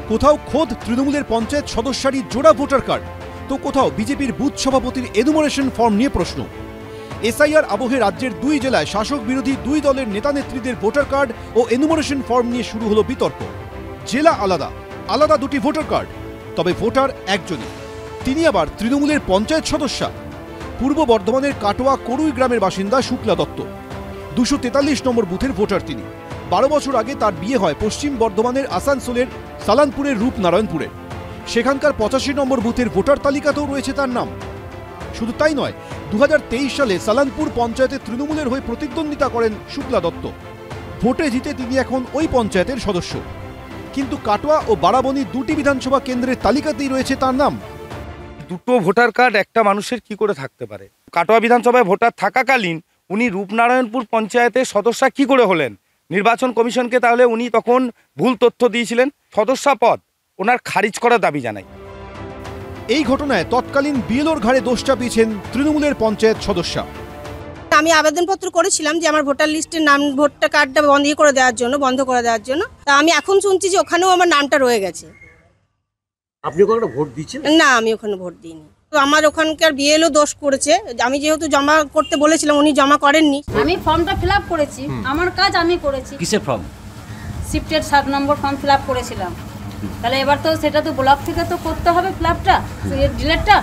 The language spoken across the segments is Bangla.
কোথাও খোদ তৃণমূলের পঞ্চায়েত সদস্যারই জোড়া ভোটার কার্ড, তো কোথাও বিজেপির বুথ সভাপতির এনুমারেশন ফর্ম নিয়ে প্রশ্ন। এসআইআর আবহে রাজ্যের 2 জেলায় শাসক বিরোধী 2 দলের নেতা নেত্রীদের ভোটার কার্ড ও এনুমারেশন ফর্ম নিয়ে শুরু হলো বিতর্ক। জেলা আলাদা, আলাদা 2টি ভোটার কার্ড, তবে ভোটার একজনই, তিনি আবার তৃণমূলের পঞ্চায়েত সদস্যা। পূর্ব বর্ধমানের কাটোয়া করুই গ্রামের বাসিন্দা শুক্লা দত্ত, 243 নম্বর বুথের ভোটার তিনি। 12 বছর আগে তার বিয়ে হয় পশ্চিম বর্ধমানের আসানসোলের সালানপুরের রূপনারায়ণপুরে। সেখানকার 85 নম্বর বুথের ভোটার তালিকাতেও রয়েছে তার নাম। শুধু তাই নয়, 2023 সালে সালানপুর পঞ্চায়েতে তৃণমূলের হয়ে প্রতিদ্বন্দ্বিতা করেন শুক্লা দত্ত। ভোটে জিতে তিনি এখন ওই পঞ্চায়েতের সদস্য, কিন্তু কাটোয়া ও বারাবণী 2টি বিধানসভা কেন্দ্রের তালিকাতেই রয়েছে তার নাম। দুটো ভোটার কার্ড একটা মানুষের কি করে থাকতে পারে? কাটোয়া বিধানসভায় ভোটার থাকাকালীন উনি রূপনারায়ণপুর পঞ্চায়েতের সদস্য কি করে হলেন? নির্বাচন কমিশনকে তাহলে উনি তখন ভুল তথ্য দিয়েছিলেন। সদস্য পদ ওনার খারিজ করার দাবি জানাই। এই ঘটনায় তৎকালীন বিএলওর ঘাড়ে দোষ চাপিয়েছেন তৃণমূলের পঞ্চায়েত সদস্যা। আমি আবেদনপত্র করেছিলাম যে আমার ভোটার লিস্টের নাম, ভোটার কার্ডটা বন্ধ করে দেওয়ার জন্য। তা আমি এখন শুনছি যে ওখানেও আমার নামটা রয়ে গেছে। আপনি ওখানে ভোট দিয়েছেন? না, আমি ওখানে ভোট দিইনি। তো আমার ওখানকার বিএলও দোষ করেছে। আমি যেহেতু জমা করতে বলেছিলাম, উনি জমা করেননি। আমি ফর্মটা ফিল আপ করেছি, আমার কাজ আমি করেছি। কিসের ফর্ম? শিফটেড 7 নম্বর ফর্ম ফিল আপ করেছিলাম। তাহলে এবার তো সেটা তো ব্লক থেকে তো করতে হবে ফিল আপটা, ডিলেটটা।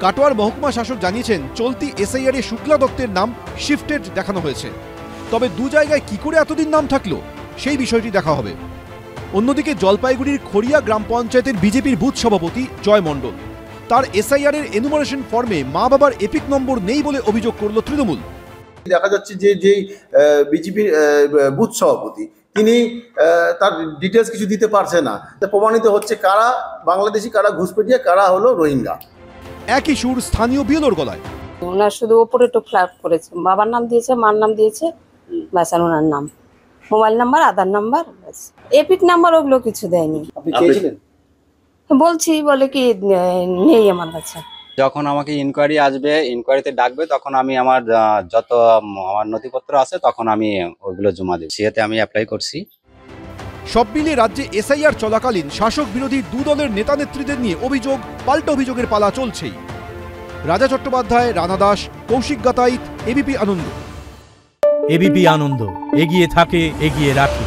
কাটোয়ার মহকুমা শাসক জানিয়েছেন চলতি এসআইআর এ শুক্লা দত্তের নাম শিফটেড দেখানো হয়েছে, তবে 2 জায়গায় কি করে এতদিন নাম থাকলো সেই বিষয়টি দেখা হবে। অন্যদিকে জলপাইগুড়ির খড়িয়া গ্রাম পঞ্চায়েতের বিজেপির বুথ সভাপতি জয় মণ্ডল, তার এসআইআর এর এনুমারেশন ফর্মে মা বাবার এপিক নম্বর নেই বলে অভিযোগ করল তৃণমূল। দেখা যাচ্ছে যে বিজেপির বুথ সভাপতি তিনি তার ডিটেলস কিছু দিতে পারছে না। প্রমাণিত হচ্ছে কারা বাংলাদেশি, কারা ঘুষপেটিয়া, কারা হলো রোহিঙ্গা। একই সুর স্থানীয় বিএলওর গলায়। ওনার শুধু ওপরে একটু ফ্ল্যাপ করেছে, বাবার নাম দিয়েছে, মার নাম দিয়েছে, ব্যাস আর ওনার নাম, মোবাইল নাম্বার, আধার নাম্বার, ব্যাস। এপিক নাম্বার ওগুলো কিছু দেয়নি। আপনি চেয়েছিলেন? বলছি, বলে কি নেই আমার কাছে। যখন আমাকে ইনকোয়ারি আসবে, ইনকোয়ারিতে ডাকবে, তখন আমি আমার যত আমার নথিপত্র আছে তখন আমি ওইগুলো জমা দেব। সিএতে আমি অ্যাপ্লাই করছি। সব মিলিয়ে রাজ্যে এসআইআর চলাকালীন শাসক বিরোধী 2 দলের নেতা নেত্রীদের নিয়ে অভিযোগ, পাল্টা অভিযোগের পালা চলছেই। রাজা চট্টোপাধ্যায়, রানা দাস, কৌশিক গাতাইত, এবিপি আনন্দ। এবিপি আনন্দ, এগিয়ে থাকে, এগিয়ে রাখে।